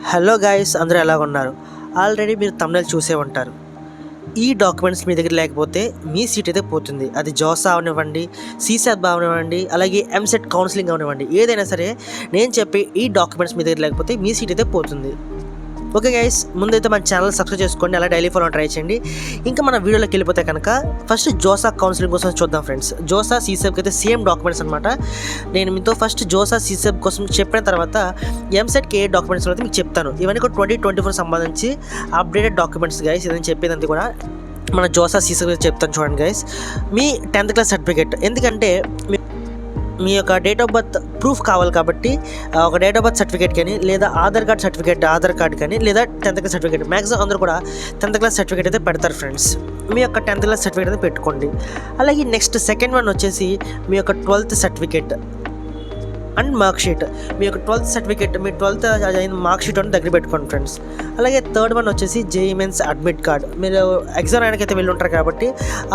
Hello guys, అందరూ ఎలా ఉన్నారు? ఆల్రెడీ మీరు తమిళ చూసే ఉంటారు. ఈ డాక్యుమెంట్స్ మీ దగ్గర లేకపోతే మీ సీట్ అయితే పోతుంది. అది జోసా అవనివ్వండి, సీసాట్ అవనివ్వండి, అలాగే ఎంసెట్ కౌన్సిలింగ్ అవనివ్వండి, ఏదైనా సరే నేను చెప్పి ఈ డాక్యుమెంట్స్ మీ దగ్గర లేకపోతే మీ సీట్ అయితే పోతుంది. ఓకే గైస్, ముందైతే మన ఛానల్ సబ్స్క్రైబ్ చేసుకోండి, అలా డైలీ ఫాలో ట్రై చేయండి. ఇంకా మన వీడియోలోకి వెళ్ళిపోతే కనుక ఫస్ట్ జోసా కౌన్సిలింగ్ కోసం చూద్దాం ఫ్రెండ్స్. జోసా సీసెబ్కి అయితే సేమ్ డాక్యుమెంట్స్ అనమాట. నేను మీతో ఫస్ట్ జోసా సీసెబ్ కోసం చెప్పిన తర్వాత ఎంసెట్కి ఏ డాక్యుమెంట్స్ అయితే మీకు చెప్తాను. ఇవన్నీ కూడా 2024 సంబంధించి అప్డేటెడ్ డాక్యుమెంట్స్ గైస్. ఇదని చెప్పేదంతా కూడా మన జోసా సీసెబ్ చెప్తాను చూడండి గైస్. మీ 10th క్లాస్ సర్టిఫికేట్, ఎందుకంటే మీ యొక్క డేట్ ఆఫ్ బర్త్ ప్రూఫ్ కావాలి కాబట్టి ఒక డేట్ ఆఫ్ బర్త్ సర్టిఫికేట్ కానీ, లేదా ఆధార్ కార్డ్ కానీ, లేదా 10th క్లాస్ సర్టిఫికేట్, మ్యాక్సిమం అందరూ కూడా 10th క్లాస్ సర్టిఫికేట్ అయితే పెడతారు ఫ్రెండ్స్. మీ యొక్క 10th క్లాస్ సర్టిఫికేట్ అయితే పెట్టుకోండి. అలాగే నెక్స్ట్ సెకండ్ వన్ వచ్చేసి మీ యొక్క 12th certificate and mark sheet. మీ యొక్క 12th సర్టిఫికేట్, మీ 12th మార్క్ షీట్ అని దగ్గర పెట్టుకోండి ఫ్రెండ్స్. అలాగే థర్డ్ వన్ వచ్చేసి జేఈఈ మెయిన్స్ అడ్మిట్ కార్డ్. మీరు ఎగ్జామ్ రాయడానికి వెళ్ళి ఉంటారు కాబట్టి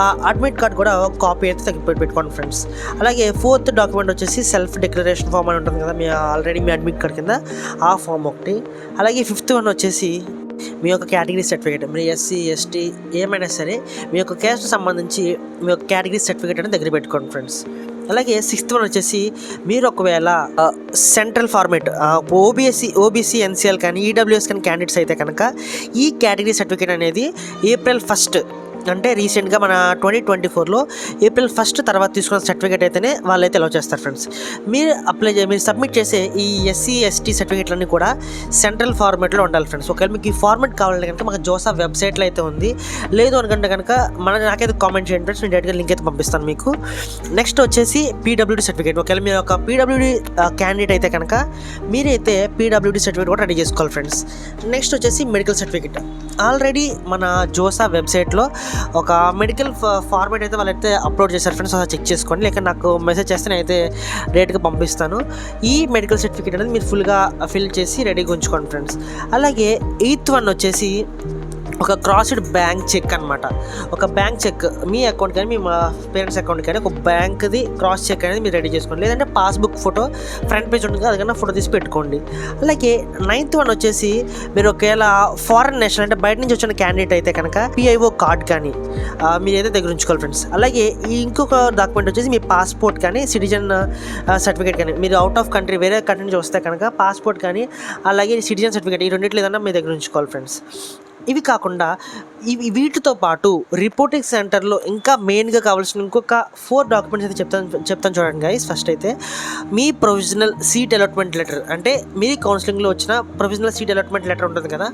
ఆ అడ్మిట్ కార్డ్ కూడా కాపీ అయితే దగ్గర పెట్టుకోండి ఫ్రెండ్స్. అలాగే ఫోర్త్ డాక్యుమెంట్ వచ్చేసి సెల్ఫ్ డిక్లరేషన్ ఫామ్ అని ఉంటుంది కదా, మీ ఆల్రెడీ మీ అడ్మిట్ కార్డ్ కింద ఆ ఫామ్ ఒకటి. అలాగే ఫిఫ్త్ వన్ వచ్చేసి మీ యొక్క కేటగిరీ సర్టిఫికేట్. మీరు ఎస్సీ ఎస్టీ ఏమైనా సరే మీ యొక్క క్యాస్ట్ సంబంధించి మీ యొక్క కేటగిరీ సర్టిఫికేట్ అనేది దగ్గర పెట్టుకోండి ఫ్రెండ్స్. అలాగే సిక్స్త్ వన్ వచ్చేసి మీరు ఒకవేళ సెంట్రల్ ఫార్మేట్ ఓబీసీ ఎన్సీఎల్ కానీ ఈడబ్ల్యూఎస్ కానీ క్యాండిడేట్స్ అయితే కనుక ఈ కేటగిరీ సర్టిఫికేట్ అనేది April 1 అంటే రీసెంట్గా మన 2024లో April 1 తర్వాత తీసుకున్న సర్టిఫికేట్ అయితేనే వాళ్ళైతే అలౌ చేస్తారు ఫ్రెండ్స్. మీరు సబ్మిట్ చేసే ఈ ఎస్సీ ఎస్టీ సర్టిఫికేట్లన్నీ కూడా సెంట్రల్ ఫార్మేట్లో ఉండాలి ఫ్రెండ్స్. ఒకవేళ మీకు ఈ ఫార్మేట్ కావాలంటే కనుక మాకు జోసా వెబ్సైట్లో అయితే ఉంది, లేదు అనుకుంటే కనుక నాకైతే కామెంట్ చేయండి ఫ్రెండ్స్, నేను డైరెక్ట్గా లింక్ అయితే పంపిస్తాను మీకు. నెక్స్ట్ వచ్చేసి పీడబ్ల్యూడీ సర్టిఫికేట్. ఒకవేళ మీరు ఒక పీడబ్ల్యూడీ క్యాండిడేట్ అయితే కనుక మీరైతే పీడబ్ల్యూడీ సర్టిఫికేట్ కూడా రెడీ చేసుకోవాలి ఫ్రెండ్స్. నెక్స్ట్ వచ్చేసి మెడికల్ సర్టిఫికేట్. ఆల్రెడీ మన జోసా వెబ్సైట్లో ఒక మెడికల్ ఫార్మేట్ అయితే వాళ్ళైతే అప్లోడ్ చేశారు ఫ్రెండ్స్, అలా చెక్ చేసుకోండి, లేక నాకు మెసేజ్ చేస్తే నేనైతే డైరెక్ట్గా పంపిస్తాను. ఈ మెడికల్ సర్టిఫికేట్ అనేది మీరు ఫుల్గా ఫిల్ చేసి రెడీగా ఉంచుకోండి ఫ్రెండ్స్. అలాగే 8th వన్ వచ్చేసి ఒక క్రాస్డ్ బ్యాంక్ చెక్ అనమాట. ఒక బ్యాంక్ చెక్ మీ అకౌంట్ కానీ మీ పేరెంట్స్ అకౌంట్ కానీ ఒక బ్యాంక్ది క్రాస్ చెక్ అనేది మీరు రెడీ చేసుకోండి, లేదంటే పాస్బుక్ ఫోటో ఫ్రంట్ పేజ్ ఉంటుంది అదికన్నా ఫోటో తీసి పెట్టుకోండి. అలాగే 9th వన్ వచ్చేసి మీరు ఒకవేళ ఫారెన్ నేషనల్ అంటే బయట నుంచి వచ్చిన క్యాండిడేట్ అయితే కనుక PIO కార్డ్ కానీ మీరు అయితే దగ్గర ఉంచుకోవాలి ఫ్రెండ్స్. అలాగే ఇంకొక డాక్యుమెంట్ వచ్చేసి మీ పాస్పోర్ట్ కానీ సిటిజన్ సర్టిఫికేట్ కానీ, మీరు అవుట్ ఆఫ్ కంట్రీ వేరే కంట్రీ నుంచి వస్తే కనుక పాస్పోర్ట్ కానీ అలాగే సిటిజన్ సర్టిఫికేట్, ఈ రెండింటిలో ఏదన్నా మీ దగ్గర ఉంచుకోవాలి ఫ్రెండ్స్. ఇవి కాకుండా వీటితో పాటు రిపోర్టింగ్ సెంటర్లో ఇంకా మెయిన్గా కావాల్సిన ఇంకొక 4 డాక్యుమెంట్స్ అయితే చెప్తాను చూడండి గైస్. ఫస్ట్ అయితే మీ ప్రొవిజనల్ సీట్ అలాట్మెంట్ లెటర్, అంటే మీ కౌన్సిలింగ్లో వచ్చిన ప్రొవిజనల్ సీట్ అలాట్మెంట్ లెటర్ ఉంటుంది కదా,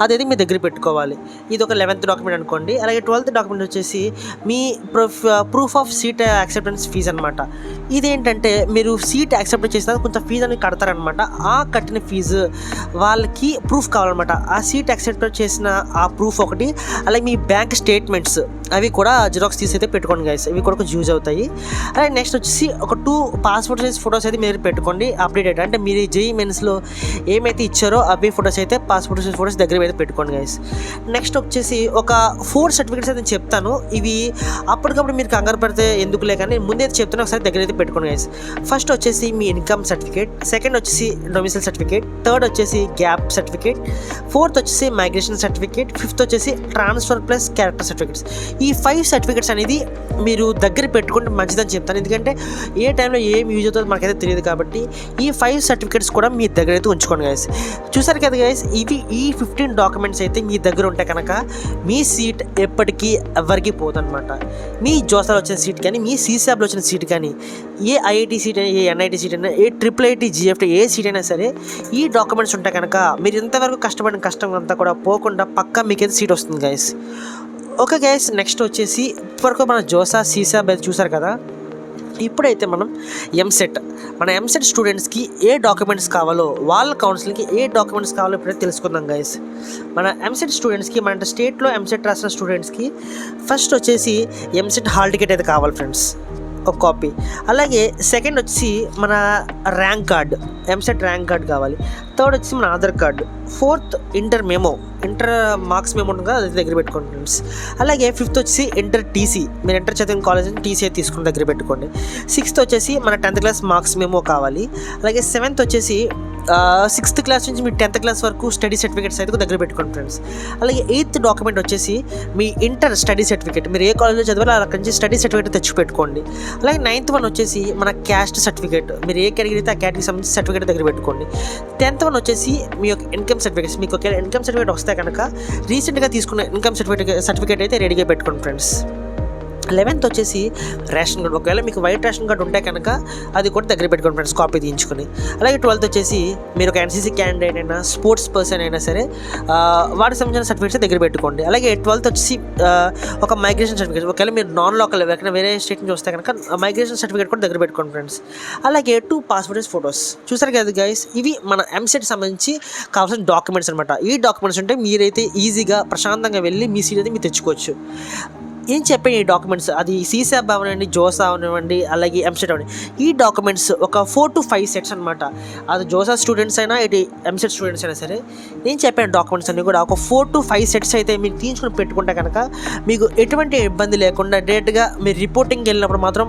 అదైతే మీ దగ్గర పెట్టుకోవాలి. ఇది ఒక 11th డాక్యుమెంట్ అనుకోండి. అలాగే 12th డాక్యుమెంట్ వచ్చేసి మీ proof of seat acceptance fees అనమాట. ఇదేంటంటే మీరు సీట్ యాక్సెప్ట్ చేసిన కొంచెం ఫీజు అనేది కడతారనమాట. ఆ కట్టిన ఫీజు వాళ్ళకి ప్రూఫ్ కావాలన్నమాట. ఆ సీట్ యాక్సెప్ట్ చేసిన ఆ ప్రూఫ్ ఒకటి, అలాగే మీ బ్యాంక్ స్టేట్మెంట్స్ అవి కూడా జిరాక్స్ తీసి అయితే పెట్టుకోండి గైస్, ఇవి కూడా కొంచెం యూజ్ అవుతాయి. అలాగే నెక్స్ట్ వచ్చేసి ఒక 2 పాస్పోర్ట్ సైజ్ ఫొటోస్ అయితే మీరు పెట్టుకోండి అప్డేటెడ్, అంటే మీరు జేఈఈ మెయిన్స్లో ఏమైతే ఇచ్చారో అవి ఫొటోస్ అయితే పాస్పోర్ట్ సైజ్ ఫొటోస్ దగ్గర అయితే పెట్టుకోండి గైస్. నెక్స్ట్ వచ్చేసి ఒక 4 సర్టిఫికేట్స్ అయితే చెప్తాను. ఇవి అప్పటికప్పుడు మీరు కంగారు పడితే ఎందుకులే కానీ ముందైతే చెప్తాను, ఒకసారి దగ్గర అయితే పెట్టుకోండి గైస్. ఫస్ట్ వచ్చేసి మీ ఇన్కమ్ సర్టిఫికేట్, సెకండ్ వచ్చేసి డొమిసైల్ సర్టిఫికేట్, థర్డ్ వచ్చేసి గ్యాప్ సర్టిఫికేట్, ఫోర్త్ వచ్చేసి మైగ్రేషన్ సర్టిఫికేట్, ఫిఫ్త్ వచ్చేసి ట్రాన్స్ఫర్ ప్లస్ క్యారెక్టర్ సర్టిఫికేట్స్. ఈ 5 సర్టిఫికేట్స్ అనేది మీరు దగ్గర పెట్టుకుంటే మంచిదని చెప్తాను, ఎందుకంటే ఏ టైంలో ఏం యూజ్ అవుతుందో మనకైతే తెలియదు కాబట్టి ఈ 5 సర్టిఫికేట్స్ కూడా మీ దగ్గర అయితే ఉంచుకోండి గైస్. చూసారు కదా గైస్, ఈ 15 డాక్యుమెంట్స్ అయితే మీ దగ్గర ఉంటే కనుక మీ సీట్ ఎప్పటికీ ఎవరికి పోదన్నమాట. మీ జోసాలో వచ్చిన సీట్ కానీ, మీ సీసాబ్లో వచ్చిన సీట్ కానీ, ఏ IIT సీట్ అయినా, ఏ NIT సీట్ అయినా, ఏ IIIT GFT ఏ సీట్ అయినా సరే ఈ డాక్యుమెంట్స్ ఉంటే కనుక మీరు ఎంతవరకు కష్టపడిన కష్టం అంతా కూడా పోకుండా పక్కా మీకైతే సీట్ వస్తుంది గైస్. ఓకే గైస్, నెక్స్ట్ వచ్చేసి ఇప్పటివరకు మన జోసా సీసాబ్ చూసారు కదా. ఇప్పుడైతే మనం మన ఎంసెట్ స్టూడెంట్స్కి ఏ డాక్యుమెంట్స్ కావాలో, వాళ్ళ కౌన్సిలింగ్కి ఏ డాక్యుమెంట్స్ కావాలో ఇప్పుడైతే తెలుసుకుందాం గైస్. మన ఎంసెట్ స్టూడెంట్స్కి, మన స్టేట్లో ఎంసెట్ రాసిన స్టూడెంట్స్కి ఫస్ట్ వచ్చేసి ఎంసెట్ హాల్ టికెట్ అయితే కావాలి ఫ్రెండ్స్, ఒక కాపీ. అలాగే సెకండ్ వచ్చి మన rank card, EAMCET rank card కావాలి. థర్డ్ వచ్చి మన Aadhaar card. Fourth inter memo, inter marks మేము ఉంటుంది కదా అది దగ్గర పెట్టుకోండి ఫ్రెండ్స్. అలాగే 5th వచ్చేసి ఇంటర్ టీసీ, మీరు ఇంటర్ చదివిన కాలేజ్ నుంచి టీసీ అయితే తీసుకుని దగ్గర పెట్టుకోండి. 6th వచ్చేసి మన 10th క్లాస్ మార్క్స్ మేము కావాలి. అలాగే 7th వచ్చేసి 6th క్లాస్ నుంచి మీ 10th క్లాస్ వరకు స్టడీ సర్టిఫికేట్స్ అయితే దగ్గర పెట్టుకోండి ఫ్రెండ్స్. అలాగే 8th డాక్యుమెంట్ వచ్చేసి మీ ఇంటర్ స్టడీ సర్టిఫికేట్, మీరు ఏ కాలేజ్లో చదివారో అక్కడి నుంచి స్టడీ సర్టిఫికేట్ తెచ్చి పెట్టుకోండి. అలాగే 9th వన్ వచ్చేసి మన క్యాస్ట్ సర్టిఫికేట్, మీరు ఏ కేటగిరీ అయితే ఆ కేటగిరీకి సంబంధించి సర్టిఫికేట్ దగ్గర పెట్టుకోండి. 10th వన్ వచ్చేసి మీ యొక్క ఇన్కమ్ సర్టిఫికేట్స్, మీకు ఒక ఇన్కమ్ సర్టిఫికేట్ వస్తే కనుక రీసెంట్గా తీసుకున్న ఇన్కమ్ సర్టిఫికేట్ అయితే రెడీగా పెట్టుకోండి ఫ్రెండ్స్. 11th వచ్చేసి రేషన్ కార్డు, ఒకవేళ మీకు వైట్ రేషన్ కార్డు ఉంటే కనుక అది కూడా దగ్గర పెట్టుకోండి ఫ్రెండ్స్, కాపీ తీయించుకొని. అలాగే 12th వచ్చేసి మీరు ఒక ఎన్సీసీ క్యాండిడేట్ అయినా స్పోర్ట్స్ పర్సన్ అయినా సరే వాటికి సంబంధించిన సర్టిఫికేట్స్ దగ్గర పెట్టుకోండి. అలాగే 12th వచ్చేసి ఒక మైగ్రేషన్ సర్టిఫికేట్, ఒకవేళ మీరు నాన్ లోకల్ ఎక్కడ వేరే స్టేట్ నుంచి వస్తే కనుక మైగ్రేషన్ సర్టిఫికేట్ కూడా దగ్గర పెట్టుకోండి ఫ్రెండ్స్. అలాగే 2 పాస్పోర్ట్ సైజ్ ఫొటోస్. చూసారు కదా గైస్, ఇవి మన ఎంసెట్ సంబంధించి కావాల్సిన డాక్యుమెంట్స్ అనమాట. ఈ డాక్యుమెంట్స్ ఉంటే మీరైతే ఈజీగా ప్రశాంతంగా వెళ్ళి మీ సీట్ అయితే మీరు తెచ్చుకోవచ్చు. ఏం చెప్పాను ఈ డాక్యుమెంట్స్, అది సీసాబ్ అవనివ్వండి, జోసా అవనివ్వండి, అలాగే ఎంసెట్ అవ్వండి, ఈ డాక్యుమెంట్స్ ఒక 4 to 5 సెట్స్ అనమాట. అది జోసా స్టూడెంట్స్ అయినా ఇటు ఎంసెట్ స్టూడెంట్స్ అయినా సరే నేను చెప్పాను డాక్యుమెంట్స్ అన్నీ కూడా ఒక 4 to 5 సెట్స్ అయితే మీరు తీసుకుని పెట్టుకుంటే కనుక మీకు ఎటువంటి ఇబ్బంది లేకుండా డైరెక్ట్గా మీరు రిపోర్టింగ్కి వెళ్ళినప్పుడు మాత్రం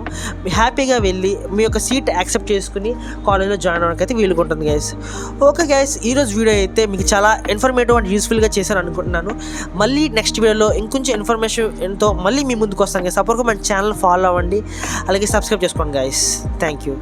హ్యాపీగా వెళ్ళి మీ యొక్క సీట్ యాక్సెప్ట్ చేసుకుని కాలేజ్లో జాయిన్ అవ్వడానికి అయితే వీలుగా ఉంటుంది గైస్. ఓకే గైస్, ఈరోజు వీడియో అయితే మీకు చాలా ఇన్ఫర్మేటివ్ అండ్ యూస్ఫుల్గా చేశాను అనుకుంటున్నాను. మళ్ళీ నెక్స్ట్ వీడియోలో ఇంకొంచెం ఇన్ఫర్మేషన్ ఎంతో మళ్ళీ మీ ముందుకు వస్తాను గైస్. అప్పటికి మన ఛానల్ ఫాలో అవ్వండి, అలాగే సబ్స్క్రైబ్ చేసుకోండి గైస్. Thank you.